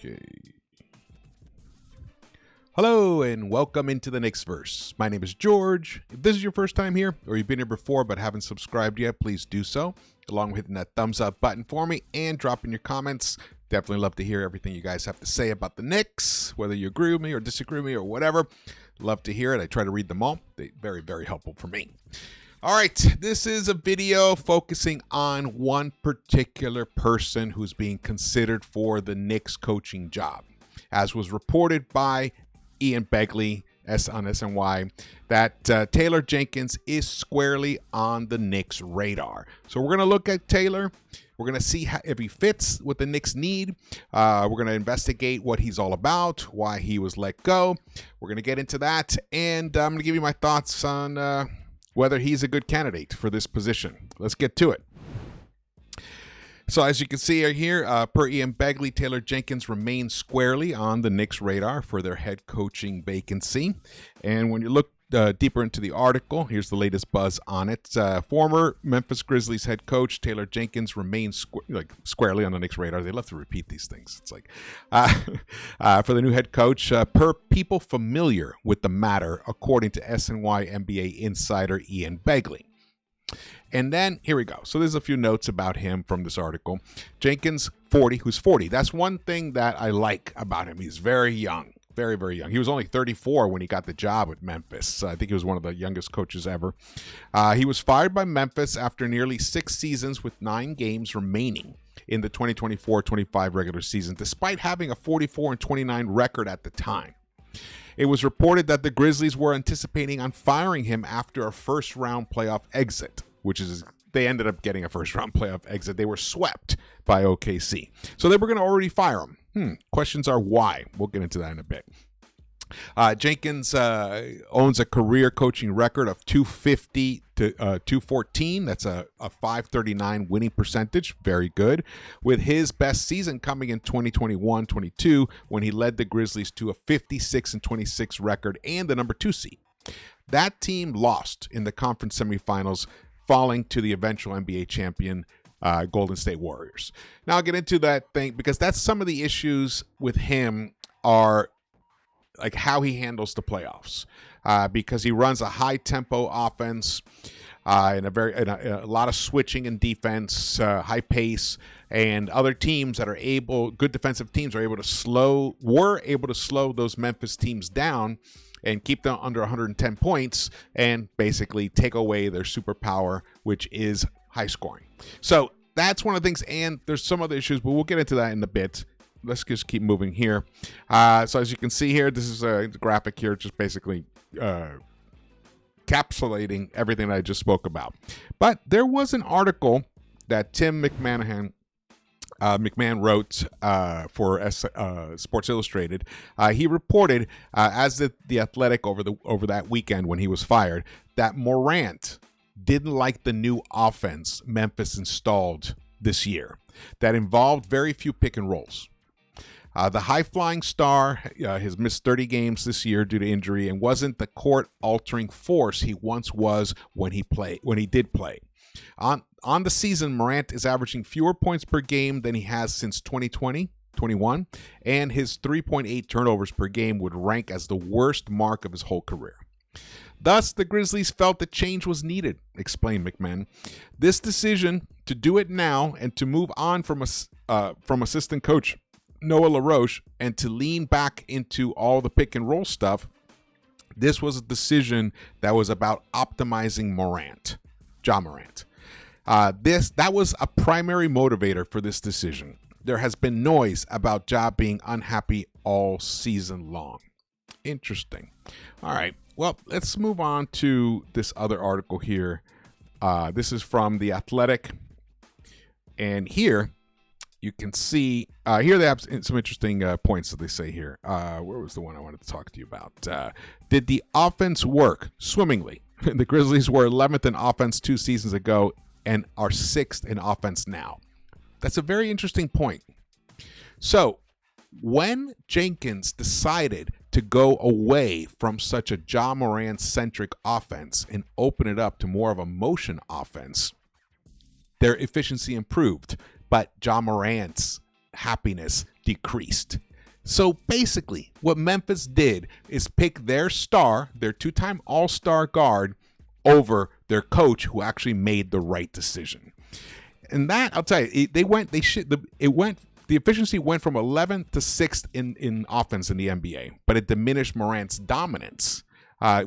Okay. Hello and welcome into the Knicks-Verse. My name is George. If this is your first time here, or you've been here before but haven't subscribed yet, please do so, along with hitting that thumbs up button for me and dropping your comments. Definitely love to hear everything you guys have to say about the Knicks, whether you agree with me or disagree with me or whatever. Love to hear it. I try to read them all. They're very, very helpful for me. All right, this is a video focusing on one particular person who's being considered for the Knicks coaching job. As was reported by Ian Begley on SNY, that Taylor Jenkins is squarely on the Knicks radar. So we're going to look at Taylor. We're going to see if he fits what the Knicks need. We're going to investigate what he's all about, why he was let go. We're going to get into that, and I'm going to give you my thoughts on whether he's a good candidate for this position. Let's get to it. So as you can see here, per Ian Begley, Taylor Jenkins remains squarely on the Knicks' radar for their head coaching vacancy. And when you look deeper into the article, here's the latest buzz on it. Former Memphis Grizzlies head coach Taylor Jenkins remains squarely on the Knicks' radar. They love to repeat these things. It's like for the new head coach, per people familiar with the matter, according to SNY NBA insider Ian Begley. And then, here we go. So there's a few notes about him from this article. Jenkins, 40, who's 40. That's one thing that I like about him. He's very young, very, very young. He was only 34 when he got the job with Memphis. I think he was one of the youngest coaches ever. He was fired by Memphis after nearly 6 seasons with 9 games remaining in the 2024-25 regular season, despite having a 44-29 record at the time. It was reported that the Grizzlies were anticipating on firing him after a first-round playoff exit, which is they ended up getting a first-round playoff exit. They were swept by OKC. So they were going to already fire him. Questions are why. We'll get into that in a bit. Jenkins owns a career coaching record of 250 to 214. That's a 539 winning percentage. Very good. With his best season coming in 2021-22 when he led the Grizzlies to a 56-26 record and the number 2 seed. That team lost in the conference semifinals, falling to the eventual NBA champion Golden State Warriors. Now I'll get into that thing because that's some of the issues with him are like how he handles the playoffs, because he runs a high tempo offense, and a lot of switching in defense, high pace, and other teams that are good defensive teams were able to slow those Memphis teams down and keep them under 110 points and basically take away their superpower, which is high scoring. So that's one of the things, and there's some other issues, but we'll get into that in a bit. Let's just keep moving here. So as you can see here, this is a graphic here, just basically encapsulating everything that I just spoke about. But there was an article that Tim McMahon wrote for Sports Illustrated. He reported, as the Athletic over that weekend when he was fired, that Morant didn't like the new offense Memphis installed this year that involved very few pick and rolls. The high-flying star has missed 30 games this year due to injury and wasn't the court-altering force he once was when he did play. On the season, Morant is averaging fewer points per game than he has since 2020-21, and his 3.8 turnovers per game would rank as the worst mark of his whole career. Thus, the Grizzlies felt that change was needed, explained McMahon. This decision to do it now and to move on from assistant coach Noah LaRoche and to lean back into all the pick and roll stuff, this was a decision that was about optimizing Ja Morant. That was a primary motivator for this decision. There has been noise about Ja being unhappy all season long. Interesting. All right. Well, let's move on to this other article here. This is from The Athletic. And here you can see, here they have some interesting points that they say here. Where was the one I wanted to talk to you about? Did the offense work swimmingly? The Grizzlies were 11th in offense 2 seasons ago and are 6th in offense now. That's a very interesting point. So when Jenkins decided to go away from such a Ja Morant-centric offense and open it up to more of a motion offense, their efficiency improved, but Ja Morant's happiness decreased. So basically, what Memphis did is pick their star, their two-time All-Star guard, over their coach, who actually made the right decision. And that, I'll tell you, the efficiency went from 11th to 6th in offense in the NBA, but it diminished Morant's dominance,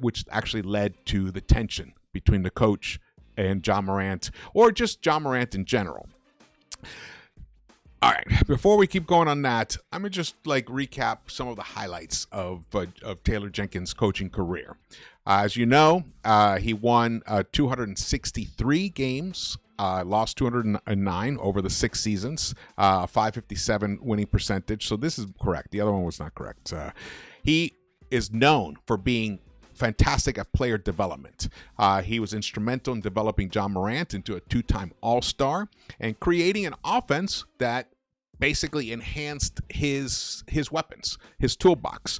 which actually led to the tension between the coach and John Morant, or just John Morant in general. All right, before we keep going on that, I'm going to just recap some of the highlights of Taylor Jenkins' coaching career. As you know, he won 263 games, lost 209 over the 6 seasons, 557 winning percentage. So this is correct. The other one was not correct. He is known for being fantastic at player development. He was instrumental in developing John Morant into a 2-time All-Star and creating an offense that basically enhanced his weapons, his toolbox.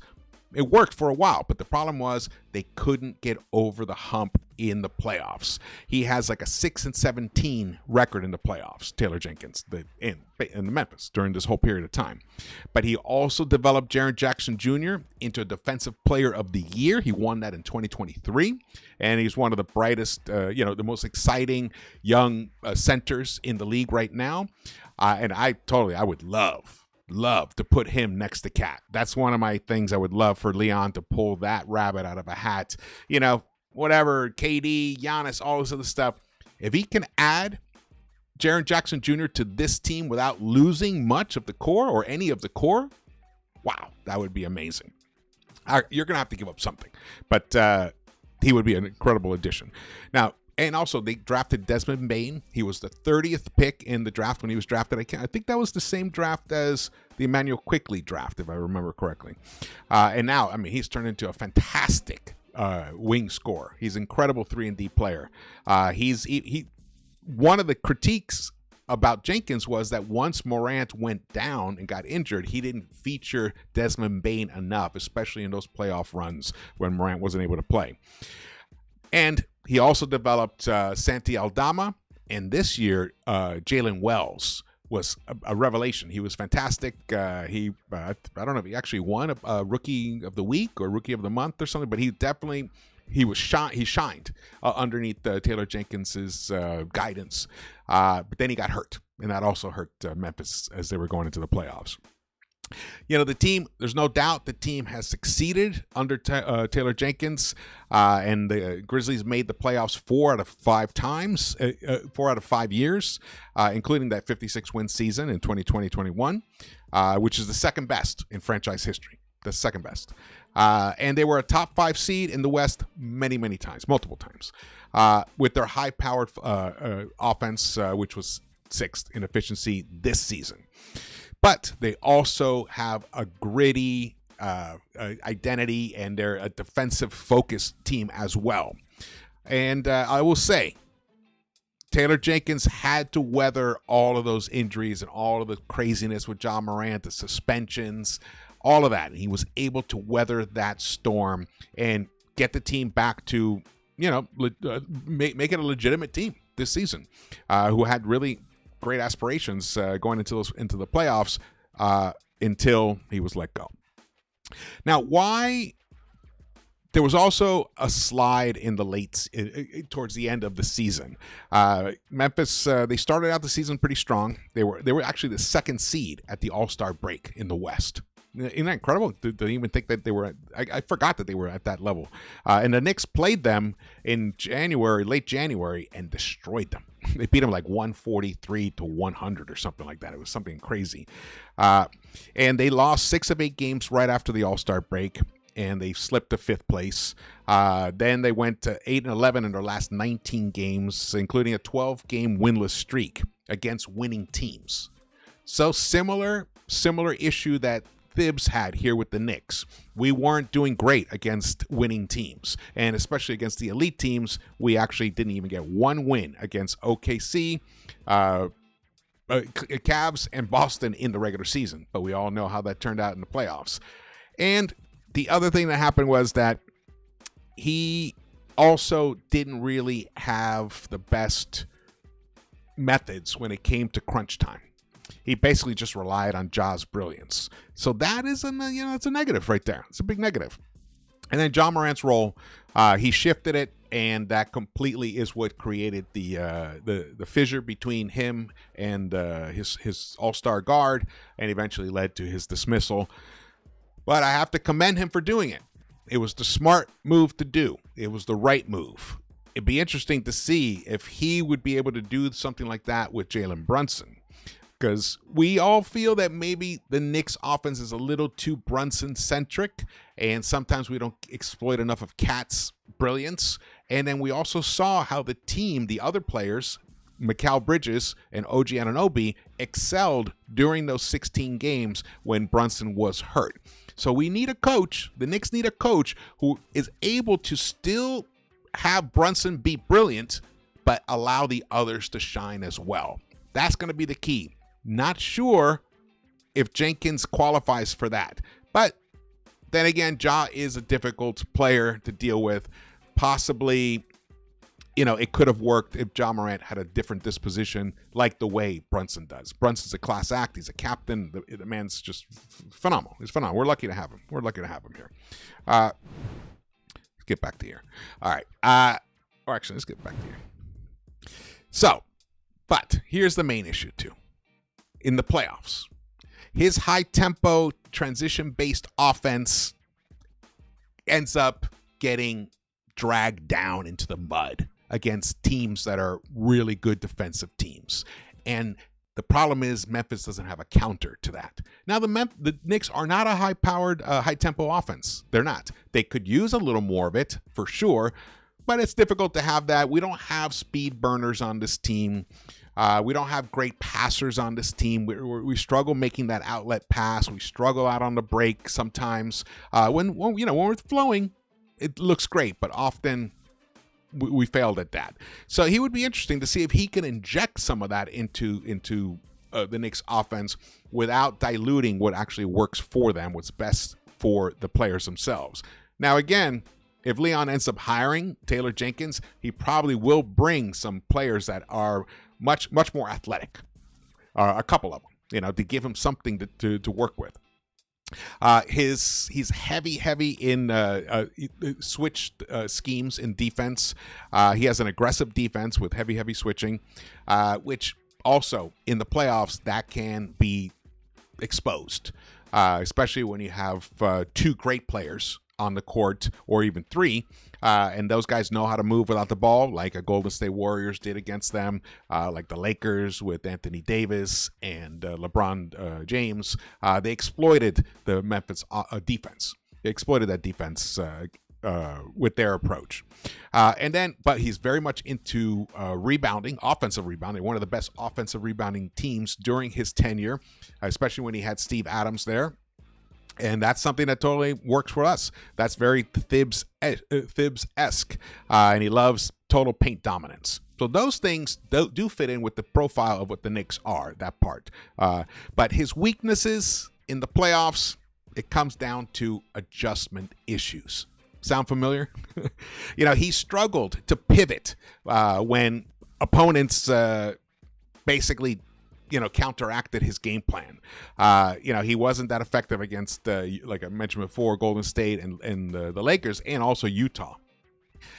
It worked for a while, but the problem was they couldn't get over the hump in the playoffs. He has a 6-17 record in the playoffs, Taylor Jenkins, in Memphis during this whole period of time. But he also developed Jaren Jackson Jr. into a Defensive Player of the Year. He won that in 2023, and he's one of the brightest, the most exciting young centers in the league right now. And I would love to put him next to Cat. That's one of my things. I would love for Leon to pull that rabbit out of a hat. Whatever, KD, Giannis, all this other stuff. If he can add Jaren Jackson Jr. to this team without losing much of the core or any of the core, wow, that would be amazing. You're going to have to give up something, but he would be an incredible addition. Now, and also, they drafted Desmond Bane. He was the 30th pick in the draft when he was drafted. I think that was the same draft as the Emmanuel Quickley draft, if I remember correctly. And now, he's turned into a fantastic wing scorer. He's an incredible 3-and-D player. He one of the critiques about Jenkins was that once Morant went down and got injured, he didn't feature Desmond Bane enough, especially in those playoff runs when Morant wasn't able to play. And he also developed Santi Aldama, and this year, Jalen Wells was a revelation. He was fantastic. I don't know if he actually won a Rookie of the Week or Rookie of the Month or something, but he shined underneath Taylor Jenkins's guidance. But then he got hurt, and that also hurt Memphis as they were going into the playoffs. The team, there's no doubt the team has succeeded under Taylor Jenkins, and the Grizzlies made the playoffs 4 out of 5 times, 4 out of 5 years, including that 56-win season in 2020-21, which is the second best in franchise history, the second best. And they were a top 5 seed in the West many times, multiple times, with their high-powered offense, which was 6th in efficiency this season. But they also have a gritty identity, and they're a defensive-focused team as well. And I will say, Taylor Jenkins had to weather all of those injuries and all of the craziness with John Morant, the suspensions, all of that. And he was able to weather that storm and get the team back to, make it a legitimate team this season, who had really great aspirations going into the playoffs until he was let go. Now, why? There was also a slide in the towards the end of the season. Memphis, they started out the season pretty strong. They were actually the 2nd seed at the All-Star break in the West. Isn't that incredible? Didn't even think that they were. I forgot that they were at that level. And the Knicks played them in late January, and destroyed them. They beat them 143-100 or something like that. It was something crazy. And they lost 6 of 8 games right after the All-Star break, and they slipped to 5th place. Then they went to 8-11 in their last 19 games, including a 12-game winless streak against winning teams. So similar issue that Thibs had here with the Knicks. We weren't doing great against winning teams, and especially against the elite teams. We actually didn't even get one win against OKC, Cavs, and Boston in the regular season, but we all know how that turned out in the playoffs. And the other thing that happened was that he also didn't really have the best methods when it came to crunch time. He basically just relied on Ja's brilliance. So that is it's a negative right there. It's a big negative. And then Ja Morant's role, he shifted it, and that completely is what created the fissure between him and his all-star guard, and eventually led to his dismissal. But I have to commend him for doing it. It was the smart move to do. It was the right move. It'd be interesting to see if he would be able to do something like that with Jalen Brunson. Because we all feel that maybe the Knicks offense is a little too Brunson-centric, and sometimes we don't exploit enough of Cat's brilliance. And then we also saw how the team, the other players, Mikal Bridges and OG Anunoby, excelled during those 16 games when Brunson was hurt. So we need a coach, the Knicks need a coach who is able to still have Brunson be brilliant, but allow the others to shine as well. That's going to be the key. Not sure if Jenkins qualifies for that. But then again, Ja is a difficult player to deal with. Possibly, it could have worked if Ja Morant had a different disposition like the way Brunson does. Brunson's a class act. He's a captain. The man's just phenomenal. He's phenomenal. We're lucky to have him. We're lucky to have him here. Let's get back to here. All right. Or actually, let's get back to here. So, but here's the main issue, too. In the playoffs, his high-tempo, transition-based offense ends up getting dragged down into the mud against teams that are really good defensive teams. And the problem is Memphis doesn't have a counter to that. Now, the Knicks are not a high-powered, high-tempo offense. They're not. They could use a little more of it, for sure, but it's difficult to have that. We don't have speed burners on this team. We don't have great passers on this team. We struggle making that outlet pass. We struggle out on the break sometimes. When we're flowing, it looks great, but often we failed at that. So he would be interesting to see if he can inject some of that into the Knicks offense without diluting what actually works for them, what's best for the players themselves. Now, again, if Leon ends up hiring Taylor Jenkins, he probably will bring some players that are much more athletic, a couple of them, to give him something to work with. He's heavy in switched schemes in defense. He has an aggressive defense with heavy switching, which also in the playoffs that can be exposed, especially when you have two great players on the court, or even three, and those guys know how to move without the ball, like a Golden State Warriors did against them, like the Lakers with Anthony Davis and LeBron James. They exploited the Memphis defense. They exploited that defense with their approach. But he's very much into rebounding, offensive rebounding, one of the best offensive rebounding teams during his tenure, especially when he had Steve Adams there. And that's something that totally works for us. That's very Thibs-esque, and he loves total paint dominance. So those things do fit in with the profile of what the Knicks are, that part. But his weaknesses in the playoffs, it comes down to adjustment issues. Sound familiar? He struggled to pivot when opponents basically counteracted his game plan. He wasn't that effective against, like I mentioned before, Golden State and the Lakers, and also Utah.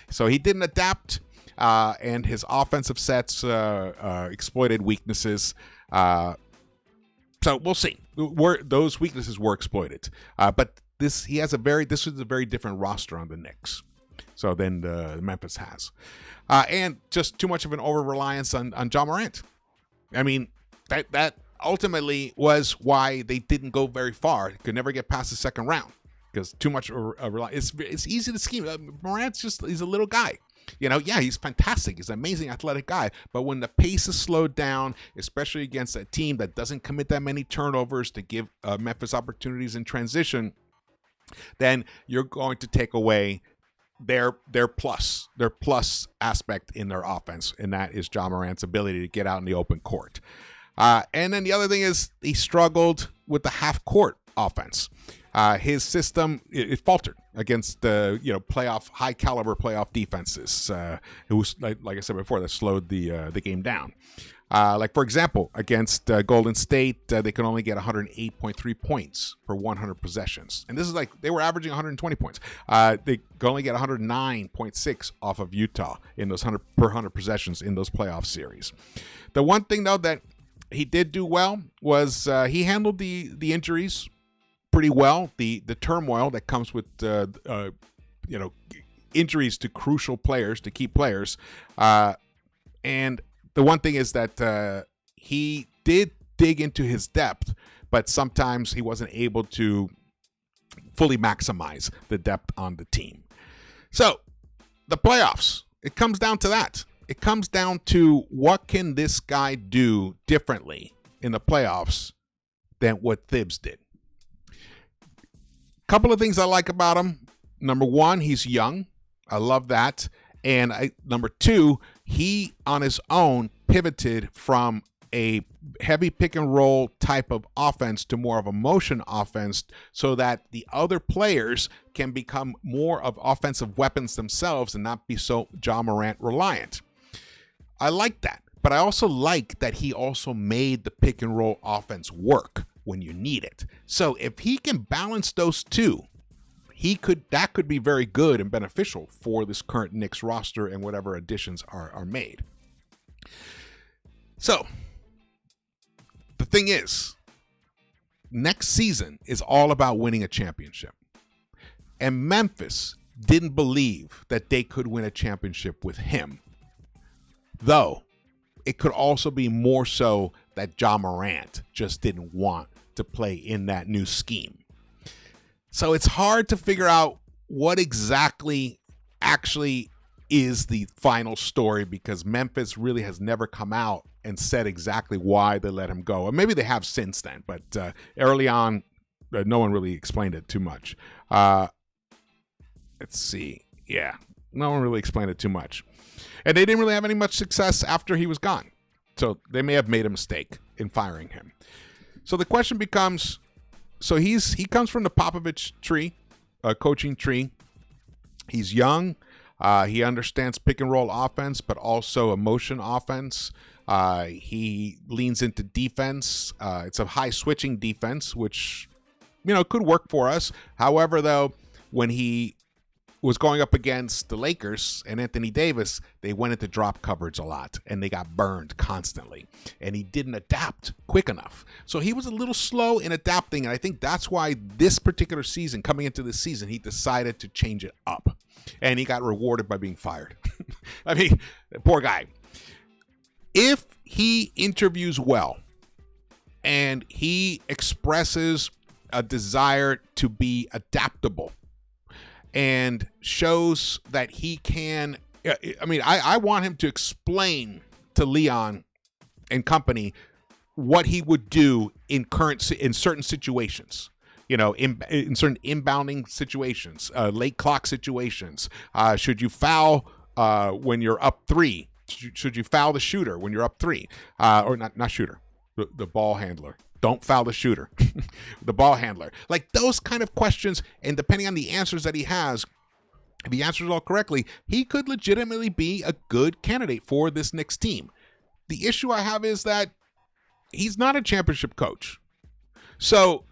So he didn't adapt, and his offensive sets exploited weaknesses. So we'll see. Those weaknesses were exploited. But this was a very different roster on the Knicks. So than the Memphis has. And just too much of an over-reliance on Ja Morant. I mean, that ultimately was why they didn't go very far. Could never get past the second round because too much reliance. It's easy to scheme. Morant's he's a little guy. He's fantastic. He's an amazing athletic guy. But when the pace is slowed down, especially against a team that doesn't commit that many turnovers to give Memphis opportunities in transition, then you're going to take away their plus aspect in their offense, and that is Ja Morant's ability to get out in the open court. And then the other thing is he struggled with the half-court offense. His system it faltered against high-caliber playoff defenses. It was like I said before, that slowed the game down. Like, for example, against Golden State, they could only get 108.3 points per 100 possessions. And this is like they were averaging 120 points. They could only get 109.6 off of Utah in those 100 possessions in those playoff series. The one thing, though, that he did do well was he handled the injuries pretty well. The turmoil that comes with injuries to crucial players, to key players, and the one thing is that he did dig into his depth, but sometimes he wasn't able to fully maximize the depth on the team. So the playoffs, it comes down to that. It comes down to what can this guy do differently in the playoffs than what Thibs did. Couple of things I like about him. Number one, he's young. I love that. And number two, he on his own pivoted from a heavy pick and roll type of offense to more of a motion offense so that the other players can become more of offensive weapons themselves and not be so Ja Morant reliant. I like that. But I also like that he also made the pick and roll offense work when you need it. So if he can balance those two, that could be very good and beneficial for this current Knicks roster and whatever additions are made. So the thing is, next season is all about winning a championship. And Memphis didn't believe that they could win a championship with him. Though it could also be more so that Ja Morant just didn't want to play in that new scheme. So it's hard to figure out what exactly actually is the final story because Memphis really has never come out and said exactly why they let him go. Or maybe they have since then, but early on, no one really explained it too much. Let's see. Yeah, no one really explained it too much. And they didn't really have any much success after he was gone. So they may have made a mistake in firing him. So the question becomes, so he comes from the Popovich tree, coaching tree. He's young. He understands pick and roll offense, but also a motion offense. He leans into defense. It's a high switching defense, which, could work for us. However, though, when he was going up against the Lakers and Anthony Davis, they went into drop coverage a lot and they got burned constantly. And he didn't adapt quick enough. So he was a little slow in adapting. And I think that's why this particular season, coming into this season, he decided to change it up. And he got rewarded by being fired. I mean, poor guy. If he interviews well and he expresses a desire to be adaptable, and shows that he can, I want him to explain to Leon and company what he would do in certain situations, in certain inbounding situations, late clock situations. Should you foul when you're up 3? Should you foul the shooter when you're up 3? Or not shooter, the ball handler. Don't foul the shooter, the ball handler. Like those kind of questions, and depending on the answers that he has, if he answers it all correctly, he could legitimately be a good candidate for this Knicks team. The issue I have is that he's not a championship coach. So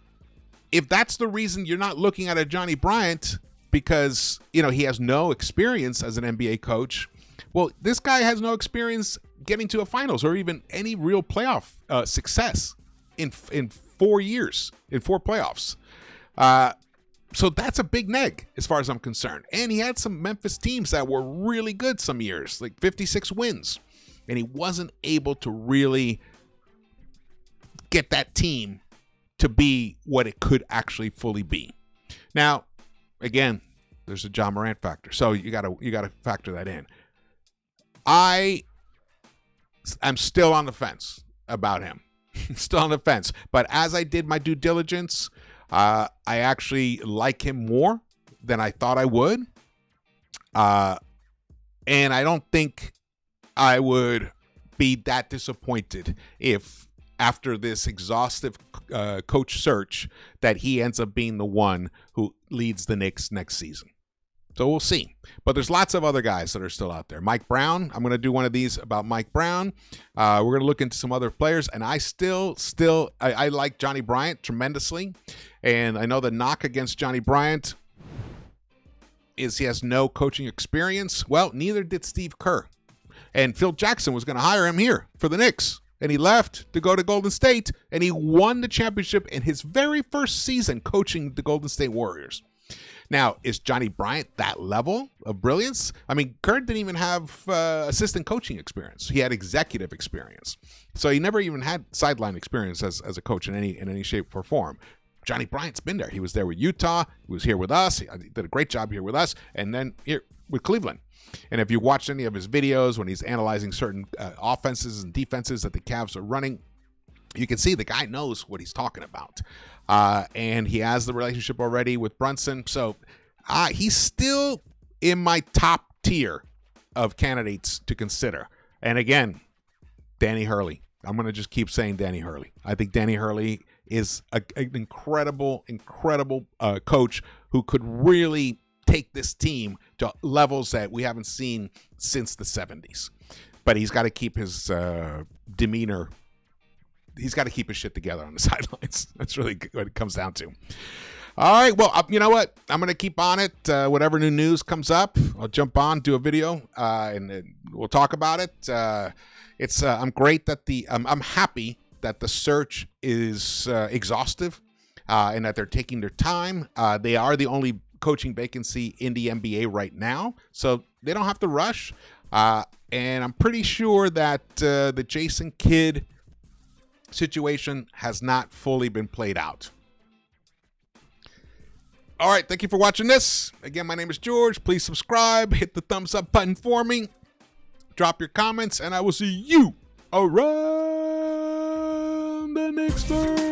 if that's the reason you're not looking at a Johnny Bryant because, he has no experience as an NBA coach, well, this guy has no experience getting to a finals or even any real playoff success in 4 years, in 4 playoffs. So that's a big neg as far as I'm concerned. And he had some Memphis teams that were really good some years, like 56 wins. And he wasn't able to really get that team to be what it could actually fully be. Now, again, there's a Ja Morant factor. So you gotta factor that in. I'm still on the fence about him. Still on the fence. But as I did my due diligence, I actually like him more than I thought I would. And I don't think I would be that disappointed if after this exhaustive coach search that he ends up being the one who leads the Knicks next season. So we'll see. But there's lots of other guys that are still out there. Mike Brown, I'm going to do one of these about Mike Brown. We're going to look into some other players. And I I like Johnny Bryant tremendously. And I know the knock against Johnny Bryant is he has no coaching experience. Well, neither did Steve Kerr. And Phil Jackson was going to hire him here for the Knicks. And he left to go to Golden State. And he won the championship in his very first season coaching the Golden State Warriors. Now, is Johnny Bryant that level of brilliance? I mean, Kerr didn't even have assistant coaching experience. He had executive experience. So he never even had sideline experience as a coach in any shape or form. Johnny Bryant's been there. He was there with Utah. He was here with us. He did a great job here with us. And then here with Cleveland. And if you watched any of his videos when he's analyzing certain offenses and defenses that the Cavs are running, you can see the guy knows what he's talking about. And he has the relationship already with Brunson. So he's still in my top tier of candidates to consider. And again, Danny Hurley. I'm going to just keep saying Danny Hurley. I think Danny Hurley is an incredible coach who could really take this team to levels that we haven't seen since the 70s. But he's got to keep his demeanor. He's got to keep his shit together on the sidelines. That's really what it comes down to. All right. Well, you know what? I'm going to keep on it. Whatever new news comes up, I'll jump on, do a video, and we'll talk about it. I'm great that I'm happy that the search is exhaustive and that they're taking their time. They are the only coaching vacancy in the NBA right now, so they don't have to rush. And I'm pretty sure that the Jason Kidd situation has not fully been played out. All right, thank you for watching this. Again, my name is George. Please subscribe, hit the thumbs up button for me, drop your comments, and I will see you around the Knicks-Verse.